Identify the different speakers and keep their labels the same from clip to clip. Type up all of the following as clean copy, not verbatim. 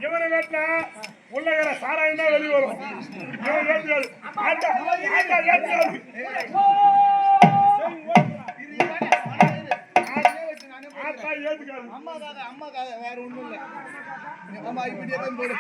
Speaker 1: இவனை வேட்டா உள்ள சாராயம் தான் வெளியே வரும். இவன் ஏற்காது
Speaker 2: அம்மாக்காக வேற ஒண்ணும் இல்ல. அம்மா இப்படியே தான் போடு.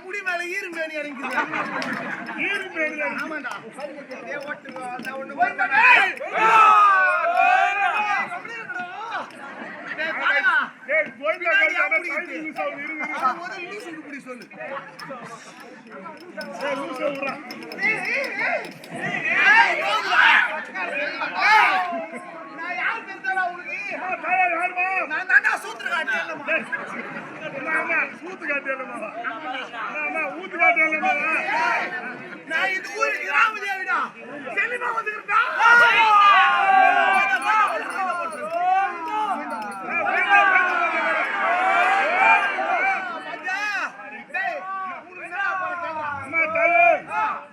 Speaker 2: முடி மேல ஈருமேனி இறங்குது. ஆமாண்டா சொல்லு சூத்து காட்டு நான் இது ஊரு கிராமதேவிடா செல்லிமா வந்துக்கிறா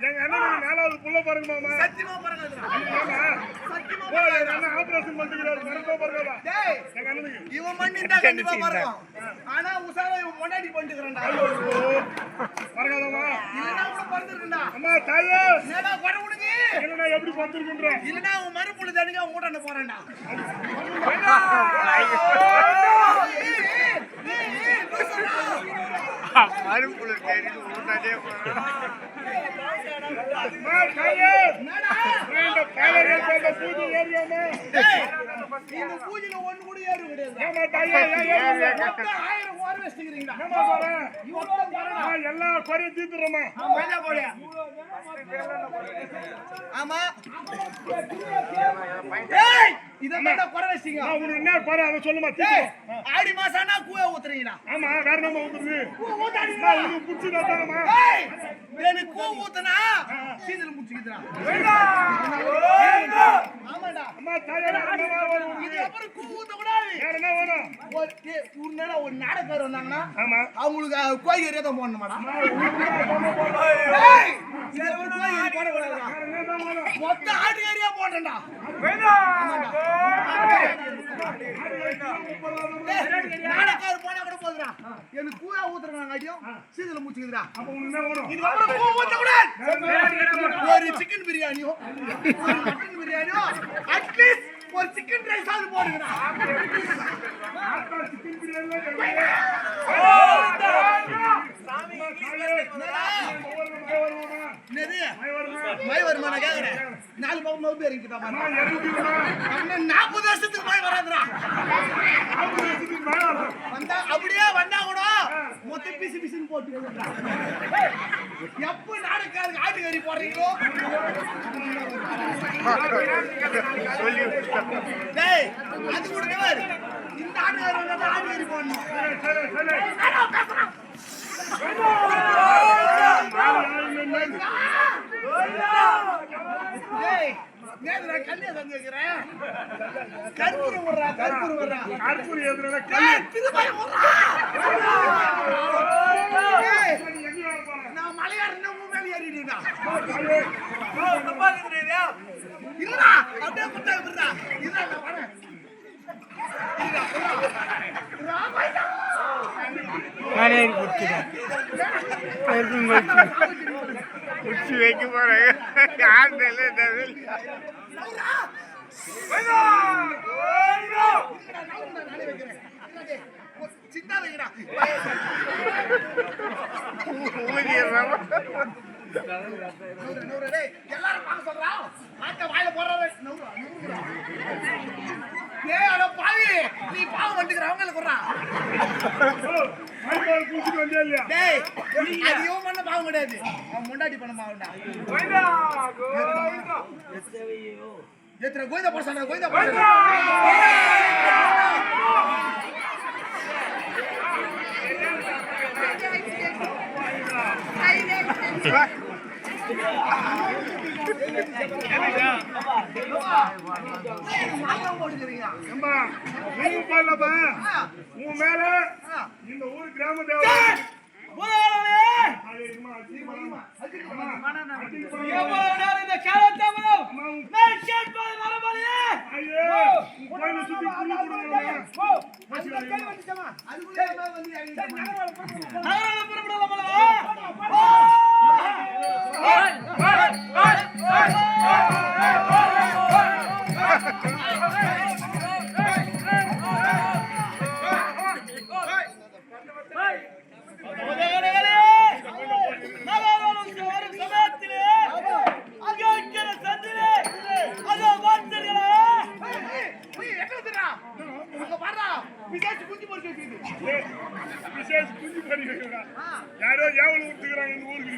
Speaker 2: எங்க அண்ணன் நாலாவது புள்ள பாருங்க மாமா. சத்தியமா பாருங்க. ஆபரேஷன் பண்ணிக்கிறாரு மறக்க பாருங்க. எங்க அண்ணனுக்கு இவன் பண்ணிட்டா கண்டிப்பா பாருங்க. ஆனா உசாரா இவன் முன்னாடி பண்ணிக்கிறான்டா. பாருங்கடா. இல்லனா கூட பறந்துருக்கடா. அம்மா தாயே என்னடா வர உனக்கு? இல்லனா எப்படி பறந்துருக்கன்ற? இல்லனா உன் மறுப்புள்ள தனியா உன் கூட்டன போறான்டா. மறுப்புள்ள தேடி ஊட்டாதே போறான். மா தாயே என்னடா? இந்த பாலரே இந்த பூஜை ஏரியாமே. இந்த பூஜைல ஒண்ணு கூட ஏறு கிடையாது. ஏமா தாயே மொத்தம் 1000 ஓர வச்சிக்கிறீங்கடா. ஏமா போறேன்? இவ்வளவு போறேன். எல்லா கொரிய தீத்துறோமா. ஆமா போறே. ஆமா. ஏய் இதெல்லாம் கொர வச்சிங்க. உனக்கு என்ன கொர அத சொல்லுமா தீத்து. ஆடி மாசம்னா கூவே ஊத்துறீங்கடா. ஆமா வேற நம்ம ஊத்துறது. கூ ஊத்தாதீங்க. உனக்கு புடிச்சதா தானமா. ஏய் எனக்கு கூ ஊத்துனா சீதல முச்சிக்குதுடா. வேண்டா. ஆமாடா. அம்மா தாயே இது அப்புறம் கூ ஊத்த கூடாது. வேற என்ன வேணும்? ஒரு நேரா ஒரு நாடகார வந்தாங்கன்னா ஆமா அவங்களுக்கு கோயில் ஏரியா தான் போடணுமாடா. ஏய் மொத்த ஆட்டுக்கறியா போட்டேன்டா. நாடக்காரு போனா கூட போதுடா. எனக்கு கூயா ஊத்துறாங்க அடியும் சீதல மூச்சுக்குதுடா.
Speaker 1: அப்ப உனக்கு என்ன வேணும்?
Speaker 2: இது அப்புறம் கூ ஊத்த கூடாது. ஒரு சிக்கன் பிரியாணியோ ஒரு மட்டன் பிரியாணியோ அட்லீஸ்ட் ஒரு சிக்கன் ரைஸ் ஆது போடுங்கடா.
Speaker 1: சிக்கன் பிரியாணி
Speaker 2: மழை வருமா நான் கேக்குறேன். 4 பக்கம் மவுத்து இறங்கிட்டா பாரு. 40 வருஷத்துக்கு மழை வராதுடா. வந்தா அப்படியே வந்தா கூட மொத்த பிசி பிசின்னு போட்டு எப்ப நாடக்காருக்கு ஆட்டுக்கறி போடுறீங்களோ டேய் அது கூட இந்த ஆட்டுக்கறி போடணும். டேய் நேரா கல்லே வந்து வைக்கிறேன். கற்பூரம் வர்றா கற்பூரம் வர்றா
Speaker 1: கற்பூரம் எதுல
Speaker 2: திருப்பி வர்றா. நான் மலையாடுனா மேல ஏறிடுடா. இல்லடா அப்படியே குட்டா விடுடா. இல்லடா நான் வரேன்.
Speaker 3: நானே குடிக்கிறேன். குச்சி வைக்க போறேன்.
Speaker 2: சின்ன வைக்கிறா எல்லாரும் பார்க்க சொல்றா. ஆட்ட வாயில போடுறாரு. ஏய் அட பாவி நீ பாவம் வந்துக்கற அவங்களுக்கு குறா.
Speaker 1: மைபால் பூசிட்டு வந்தே இல்லையா?
Speaker 2: டேய் அது யோ பண்ண பாவம் கிடையாது. அவன் முண்டாடி பண்ண பாவம்டா.
Speaker 1: கோயிந்தா கோயிந்தா
Speaker 2: ஏத்ர கோயிந்தா போறடா கோயிந்தா போறடா.
Speaker 1: அம்மா நீ போலப்பா உன் மேல இந்த ஊர் கிராம தேவதை யாரோ எவ்வளவு ஊத்துக்கிறாங்க இந்த ஊருக்கு.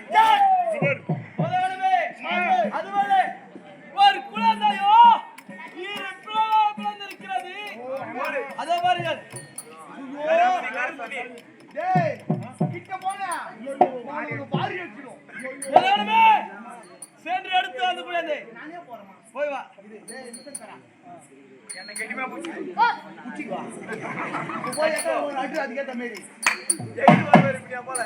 Speaker 4: ஒரு குழந்தையோ பிறந்திருக்கிறது. அதோ பாருங்கள்.
Speaker 2: டேய் கிட்ட போடா. உங்களுக்கு பாரி வெச்சிடும்.
Speaker 4: முதலாளமே சென்று எடுத்து வந்து குழந்தை.
Speaker 2: நானே போறேன்.
Speaker 4: போய் வா.
Speaker 2: டேய் நிமிஷம் தரா.
Speaker 4: என்ன கெட்டிமா போச்சு.
Speaker 2: குச்சி வா. போய் ஏதோ ஒரு அடி அதுக்கு ஏத்த மாதிரி.
Speaker 4: எங்க வர இப்படியா போல.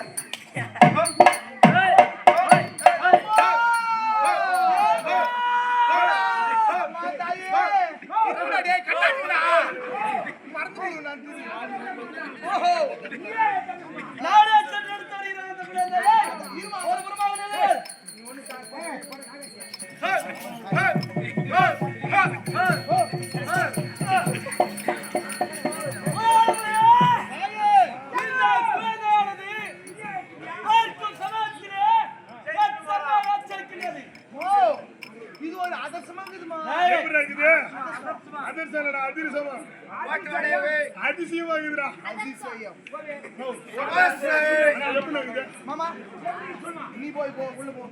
Speaker 2: இது ஒரு அதர்சமாங்குதுமா.
Speaker 1: எப்படி இருக்குது? அதிர்சனடா அதிர்சமா. அதிசயமாகுதுடா.
Speaker 2: அதிசயம்.
Speaker 1: எப்படி இருக்குது?
Speaker 2: மாமா நீ போய் போ உள்ள போ.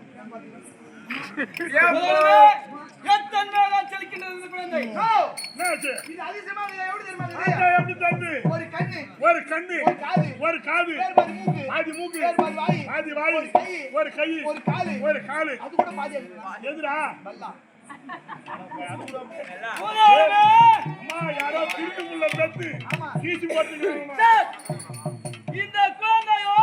Speaker 1: என்னாச்சு?
Speaker 2: இது அதிசயமாக எப்படி தெரியுமா?
Speaker 1: ஆட்டா எப்படி தந்து?
Speaker 2: ஒரு கண்ணு
Speaker 1: ஒரு கண்ணு
Speaker 2: ஒரு காது
Speaker 1: ஒரு காது
Speaker 2: பாதி மூக்கு
Speaker 1: பாதி மூக்கு
Speaker 2: பாதி வாய்
Speaker 1: பாதி வாய் ஒரு கை
Speaker 2: ஒரு காலு
Speaker 1: ஒரு காலு
Speaker 2: அது கூட பாதி
Speaker 1: எதுடா?
Speaker 2: பல்லா.
Speaker 1: அம்மா யாரோ திருட்டுக்குள்ள பெத்து கீச்சு போட்டுக்கிறாங்க.
Speaker 4: இந்த குழந்தையோ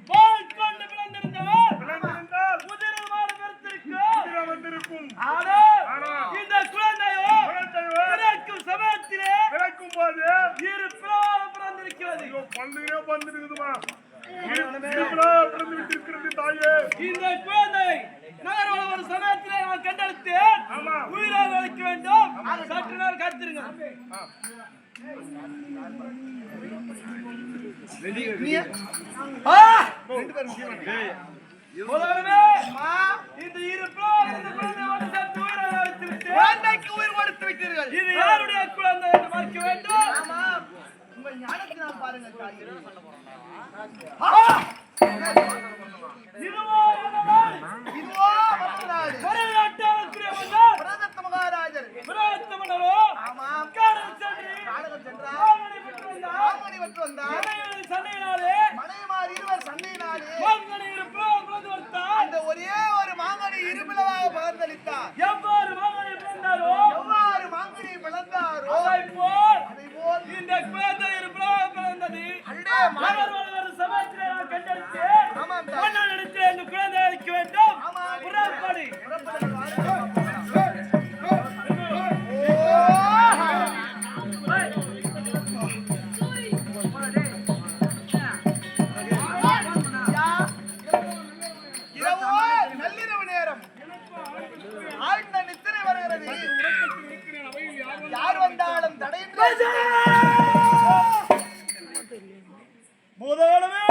Speaker 4: பால் கொண்டு பிறந்திருந்தால்
Speaker 1: விளைந்திருந்தால்
Speaker 4: குதிரை மாடு பெருத்திருக்கு.
Speaker 1: குதிரை வந்திருக்கும்.
Speaker 4: ஆனா இந்த குழந்தை நகர்வள ஒரு சமயத்திலே நான் கண்டெடுத்தேன்.
Speaker 1: ஆமா.
Speaker 4: உயிராக அழைக்க வேண்டும். சற்று நேரம் காத்திருங்க. முதல்வரே, இந்த இரு பிள்ளைகள் இந்த குழந்தையோடு சேர்த்து உயிராக அழைத்து விட்டேன்.
Speaker 2: குழந்தைக்கு உயிர் கொடுத்து விட்டீர்கள்.
Speaker 4: இது யாருடைய குழந்தை என்று பார்க்க வேண்டும்.
Speaker 2: ஆமா, உங்கள் ஞானத்தினால் பாருங்க தாய்.
Speaker 4: இதுவோ என்னவள்?
Speaker 2: இதுவோ மற்றநாடு.
Speaker 4: வடநாட்டாளத்திலே வந்தார்.
Speaker 2: பிரதத்த மகாராஜர்.
Speaker 4: விராத்த மன்னரோ
Speaker 2: ஆமாம்.
Speaker 4: காடல் சென்று
Speaker 2: காடகம் சென்றார்.
Speaker 4: மாமணி பெற்று வந்தார்.
Speaker 2: மாமணி பெற்று வந்தார்.
Speaker 4: மனைவி சண்டையினாலே
Speaker 2: மனைவிமார் இருவர் சண்டையினாலே
Speaker 4: மாங்கனி பிறந்து வந்தார்.
Speaker 2: அந்த ஒரே ஒரு மாங்கனி இருபிளவாக பகிர்ந்தளித்தார்.
Speaker 4: எவ்வாறு மாமணி பிறந்தாரோ
Speaker 2: எவ்வாறு மாங்கனி பிளந்தாரோ
Speaker 4: அதைப்போல்
Speaker 2: அதைப்போல்
Speaker 4: இந்த குழந்தை இருபிளாக பிறந்தது.
Speaker 2: அண்டே
Speaker 4: ஒரு சமயத்திலே நான் கண்டெடுத்தேன்.
Speaker 2: ஆமாம் தாய்.
Speaker 4: மன்னன் இடத்திலே இந்த குழந்தை அழைக்க வேண்டும்.
Speaker 2: ஆமாம்.
Speaker 4: புறப்படி.
Speaker 2: இரவோ நள்ளிரவு நேரம் ஆழ்ந்த நித்திரை வருகிறது. யார் வந்தாலும் தடையின்றி
Speaker 4: முதலவே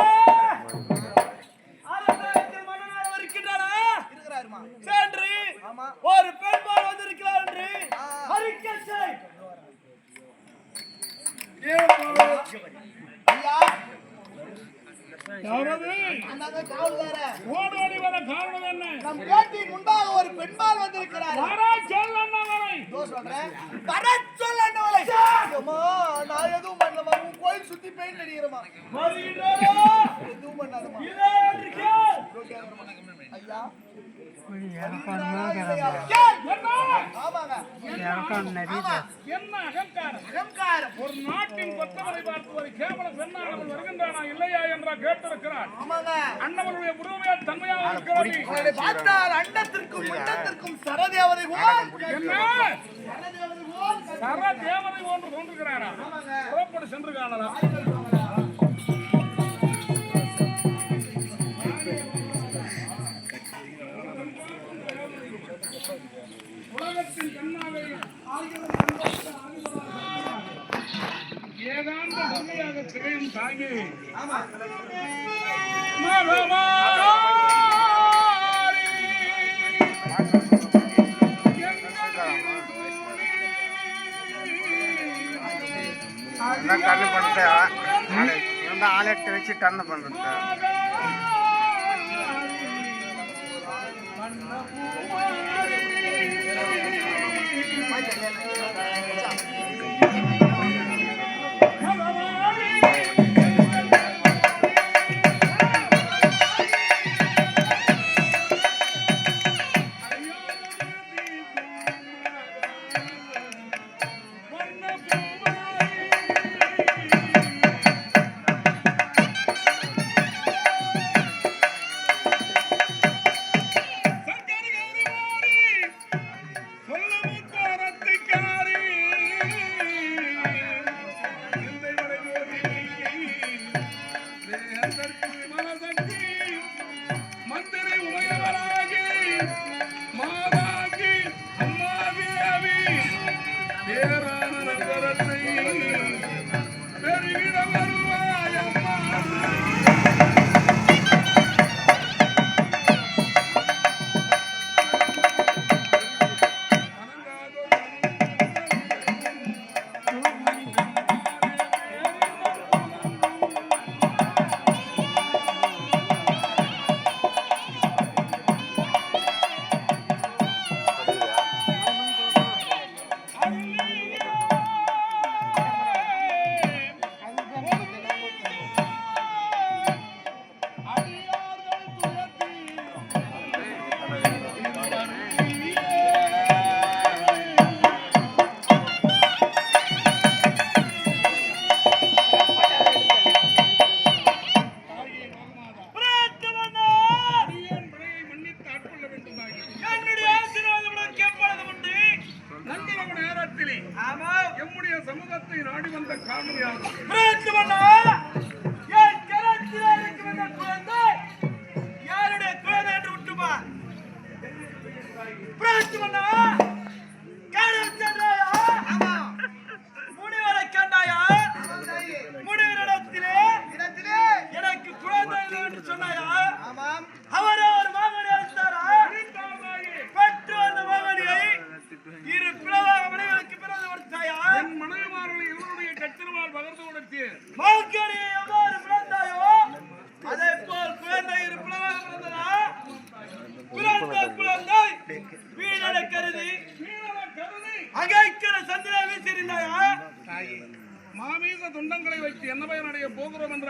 Speaker 4: அரசாங்கத்தில் மன்னனாக இருக்கின்றானா?
Speaker 2: இருக்கிறாருமா.
Speaker 4: சென்று
Speaker 2: ஆமா.
Speaker 4: ஒரு பெண்பால் வந்திருக்கிறார் என்று
Speaker 2: ஆ.
Speaker 4: அறிக்கை செய்.
Speaker 2: ஐயா,
Speaker 1: யாரது?
Speaker 2: அந்தாங்க காவல்கார.
Speaker 1: ஓடோடி வர காரணம் என்ன?
Speaker 2: நம் கேட்டின் முன்பாக ஒரு பெண்பால் வந்திருக்கிறார்.
Speaker 1: வரா சொல் அண்ணாமலை.
Speaker 2: இதோ சொல்றேன். வரச் சொல் அண்ணாமலை. அம்மா, நான் எதுவும் பண்ணலமா. உன் கோயில் சுத்தி பெயிண்ட் அடிக்கிறமா.
Speaker 4: வருகின்றாரோ?
Speaker 2: எதுவும் பண்ணாதமா.
Speaker 4: இதோ என்று கேள்.
Speaker 2: ஐயா,
Speaker 1: என்ன?
Speaker 2: ஆமாங்க. ஆமா.
Speaker 1: என்ன அகங்காரம்?
Speaker 2: அகங்காரம்.
Speaker 1: ஒரு நாட்டின் கொத்தவரை பார்த்து ஒரு கேவல பெண்ணானவள் வருகின்றானா இல்லையா என்ற கேட்டிருக்கிறார்.
Speaker 2: ஆமாங்க.
Speaker 1: அண்ணவனுடைய உருவையா தன்மையாக இருக்கிறது.
Speaker 2: அவரை பார்த்தால் அண்டத்திற்கும் முண்டத்திற்கும் சரதேவதை போல்
Speaker 1: என்ன?
Speaker 2: சரதேவதை போல்
Speaker 1: சர தேவதை ஒன்று தோன்றுகிறாரா?
Speaker 2: ஆமாங்க.
Speaker 1: புறப்பட்டு சென்று காணலாம். உலகத்தின் கண்ணாவை ஏதாந்த உண்மையாக திகழும் தாயே
Speaker 2: ஆமா.
Speaker 1: மகமாரி
Speaker 3: கண்ணு பண்ணுறேன் ஆளெட்டு வச்சு டன்னு பண்ணுறேன்.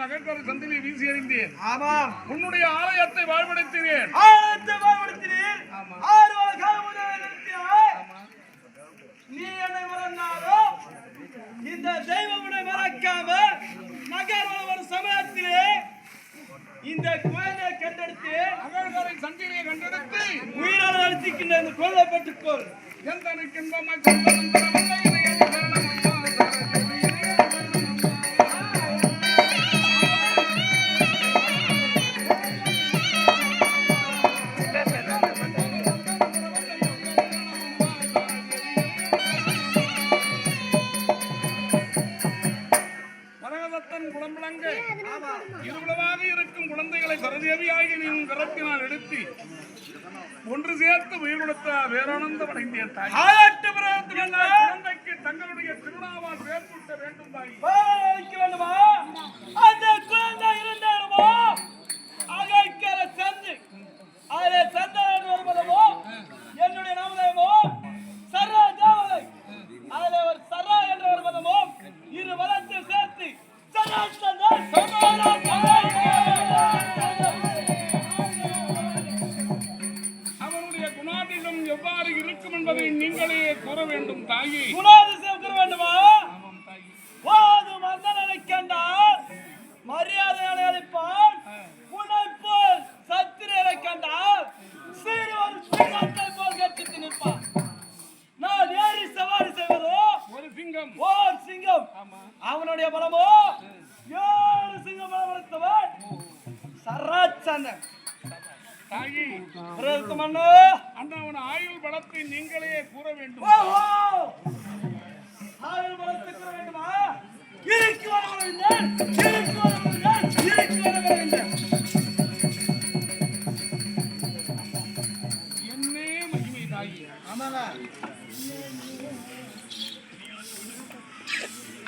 Speaker 1: அகக்கரை சந்திலே வீசி எறிந்தேன்.
Speaker 2: ஆமாம்.
Speaker 1: உன்னுடைய ஆலயத்தை வாழ்வடைத்தினேன்.
Speaker 4: ஆயிரத்தை வாழ்வடுத்தினீர். 6 வார காலம் முதல் நிறுத்தினாய். நீ என்னை மறந்தாலும் இந்த தெய்வம் உன்னை மறக்காம நகர் ஒரு சமயத்திலே இந்த குழந்தையை கண்டெடுத்து
Speaker 1: அகக்கரை சந்திலே கண்டெடுத்து
Speaker 4: உயிரால் அழுத்திக்கின்ற இந்த குழந்தை பெற்றுக்கொள்.
Speaker 1: எந்தனுக்கு இன்பமாய் சொந்தம் தரவந்த இணைய சரணம் அம்மா சரணம் இணைய சரணம் மரகதத்தன் குளம்பலங்க இருளவாக இருக்கும் குழந்தைகளை சரதேவியாகி நீ உன் கரத்தினால் எடுத்து ஒன்று சேர்த்து உயிர் கொடுத்த வேறானந்தம் அடைந்தேன் தாய்.
Speaker 4: ஆயட்டு பிரதமர்
Speaker 1: இந்த குழந்தைக்கு தங்களுடைய திருநாவால் சேர்த்துவிட்ட வேண்டும் தாய்.
Speaker 4: வைக்க வேண்டுமா? அந்த குழந்தை இருந்தாலுமோ அகைக்கர சந்து அதிலே சந்தான வருவதமோ என்னுடைய நாமதமோ சரா தேவதை அதிலே ஒரு சரா என்று வருவதமோ இரு வளத்தை சேர்த்து சரா
Speaker 1: அவனுடைய குணாதிசம் எவ்வாறு இருக்கும் என்பதை நீங்களே கூற வேண்டும் தாயே.
Speaker 4: குணாதிசயம் கூற வேண்டுமா?
Speaker 1: ஆமாம் தாயே.
Speaker 4: போது மன்னனை கண்டால் மரியாதையை அளிப்பான். உன்னைப்போல் சத்திரியரை கண்டால் சிறு ஒரு சிங்கத்தை போல் கட்டித்து நிற்பான். நான் ஏறி சவாரி செய்வதோ
Speaker 1: ஒரு சிங்கம்.
Speaker 4: ஓர் சிங்கம்.
Speaker 1: ஆமா.
Speaker 4: அவனுடைய பலமோ 7 சிங்கம் பலப்படுத்தவன் சராச்சந்தன்.
Speaker 1: தாயே,
Speaker 4: பிறகு மன்னோ
Speaker 1: அந்த அவன் ஆயுள் பலத்தை நீங்களே கூற வேண்டும்.
Speaker 4: ஓஹோ ஆயுள் பலத்தை கூற வேண்டுமா? இருக்கு வரவேன் இருக்கு வரவேன்.
Speaker 1: என்னே மகிமை தாயே.
Speaker 2: ஆமாங்க.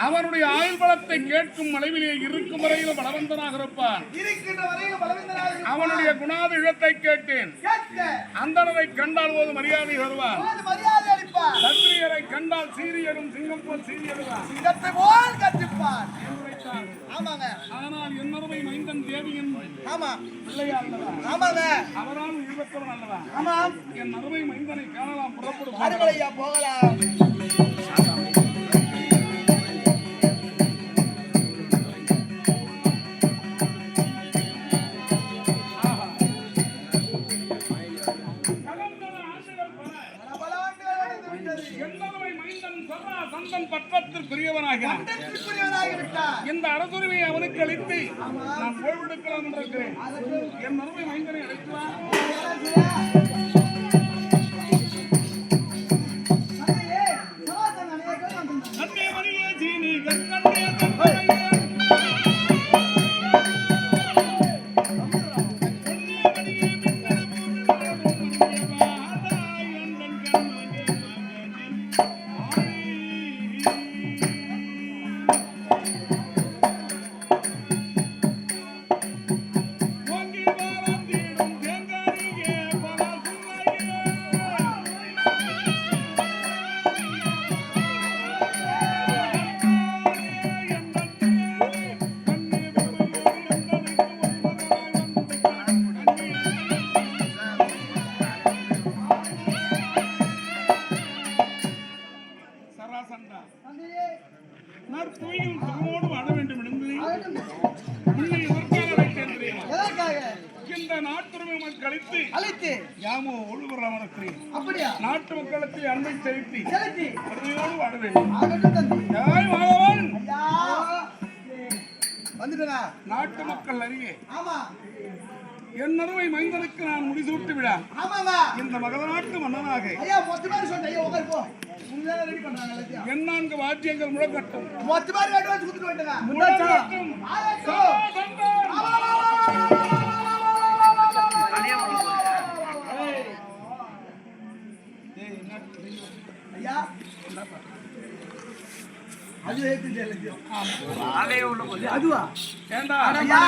Speaker 1: அவனுடைய ஆயுள் பலத்தை கேட்கும் அளவிலே இருக்கும் வரையிலும் பலவந்தனாக இருப்பான்.
Speaker 2: இருக்கின்ற வரையில் பலவீனனாக
Speaker 1: அவனுடைய குணாதிசத்தை கேட்டேன்.
Speaker 2: கேட்க
Speaker 1: அந்தனரை கண்டால் போது மரியாதை வருவான்.
Speaker 2: போது மரியாதை அளிப்பார்.
Speaker 1: சத்திரியரை கண்டால் சீரியரும் சிங்கம் போல் சீரியருவான்.
Speaker 2: சிங்கத்தை போல் கட்டிப்பார்.
Speaker 1: உரைத்தான்.
Speaker 2: ஆமாங்க.
Speaker 1: ஆனால் என்னருமை மைந்தன் தேவியின்
Speaker 2: ஆமா.
Speaker 1: பிள்ளையா அல்லவா?
Speaker 2: ஆமாங்க.
Speaker 1: அவரால் உயிர்பெற்றவன் அல்லவா?
Speaker 2: ஆமாம்.
Speaker 1: என் அருமை மைந்தனை காணலாம் புறப்படும்.
Speaker 2: அருகலையா போகலாம். பல ஆண்டுகள் நடந்து விட்டது.
Speaker 1: என்னருமை மைந்தன் சர்வ சந்தன் பற்றத்திற்குரியவனாகிறான்.
Speaker 2: கண்டத்திற்குரியவனாகி விட்டார்.
Speaker 1: இந்த அரசுரிமையை அவனுக்கு அளித்து நான் ஓய்வெடுக்கலாம் என்று இருக்கிறேன். என் அருமை மைந்தனை அழைக்கலாம். கண்ணே மணியே சீனி கண்ணே கண்ணே நற்பொய்யும் சுகமோடு வாழ வேண்டும் என்று உன்னை எதற்காக அழைத்தேன் தெரியுமா?
Speaker 2: எதற்காக?
Speaker 1: இந்த நாட்டுரிமை மக்களுக்கு
Speaker 2: அழைத்து
Speaker 1: யாமோ ஒழுவரவனுக்கு
Speaker 2: அப்படியா?
Speaker 1: நாட்டு மக்களுக்கு அன்பை செலுத்தி
Speaker 2: செலுத்தி
Speaker 1: கருணையோடு வாழ வேண்டும்.
Speaker 2: ஆகட்டும் தம்பி.
Speaker 1: ஜெய் மாதவன்.
Speaker 2: ஐயா வந்துட்டனா?
Speaker 1: நாட்டு மக்கள் அறிய
Speaker 2: ஆமா.
Speaker 1: என் அருமை மைந்தனுக்கு நான் முடிசூட்டு விழா
Speaker 2: ஆமாங்க.
Speaker 1: இந்த மகத நாட்டு மன்னனாக
Speaker 2: ஐயா மொத்த மாதிரி சொன்னேன். ஐயா உட்காரு போ. முன்னால ரெடி பண்றாங்க எல்லாத்தையும்.
Speaker 1: என் 4 வாத்தியங்கள் முழக்கட்டும்.
Speaker 2: மொத்த மாதிரி ரெடி வச்சு குடுத்து வந்துட்டங்க.
Speaker 1: முழக்கட்டும்.
Speaker 2: ஆகட்டும்.
Speaker 1: சந்தோஷம்.
Speaker 2: ஐயா அது ஏத்து ஜெயலலிதா. அதுவா?
Speaker 1: ஏண்டா
Speaker 2: ஐயா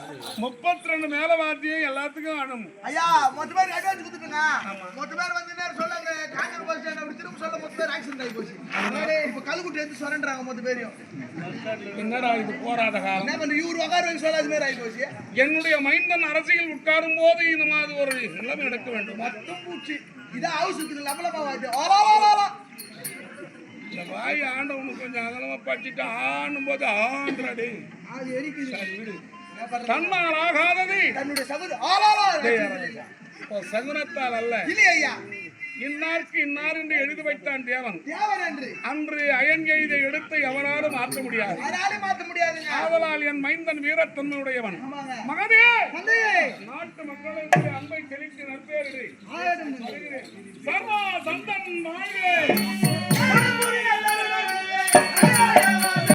Speaker 1: 32 மேலவாத்தியம் எல்லாத்துக்கும் ஆடும்.
Speaker 2: ஐயா மொத்த பேர் அட்வான்ஸ் கொடுத்துட்டுங்க. மொத்த பேர் வந்து நேரம் சொல்ல அங்க காங்கர் பஸ் ஸ்டாண்ட் அப்படி திரும்ப சொல்ல மொத்த பேர் ஆக்சிடென்ட் ஆகி போச்சு. இப்ப கல்குட்டி எடுத்து சொல்றேன்றாங்க மொத்த பேரையும்.
Speaker 1: என்னடா இது போராத காலம்.
Speaker 2: என்ன பண்ண இவரு உட்கார வச்சு சொல்லாத மாதிரி ஆகி போச்சு.
Speaker 1: என்னுடைய மைந்தன் அரசியல் உட்காரும் போது இந்த மாதிரி ஒரு நிலைமை நடக்க வேண்டும்.
Speaker 2: மொத்தம் பூச்சி இதான் அவசரத்துக்கு லபலமா வாய்ட்டு ஓலா
Speaker 1: இந்த வாய் ஆண்டவனுக்கு கொஞ்சம் அகலமா படிச்சுட்டு ஆடும் போது ஆண்டாடி
Speaker 2: அது எரிக்குது.
Speaker 1: வீடு தன்னால் ஆகாதது
Speaker 2: தன்னுடைய சகுது ஓலா
Speaker 1: சகுனத்தால் அல்ல.
Speaker 2: இல்லை ஐயா
Speaker 1: இன்னாருக்கு இன்னார் என்று எழுதி வைத்தான் தேவன்.
Speaker 2: தேவன் என்று
Speaker 1: அன்று அயன் எய்தை எடுத்து எவனாலும் மாற்ற முடியாது.
Speaker 2: யாராலும் மாத்த முடியாதுங்க.
Speaker 1: ஆதலால் என் மைந்தன் வீரத்தன்மையுடையவன்.
Speaker 2: ஆமாங்க.
Speaker 1: மகனே
Speaker 2: தந்தையே
Speaker 1: நாட்டு மக்களுக்கு அன்பை செலுத்தி நற்பேரிடு
Speaker 2: ஆயிரம்
Speaker 1: சர்வா சந்தன் வாழ்வே.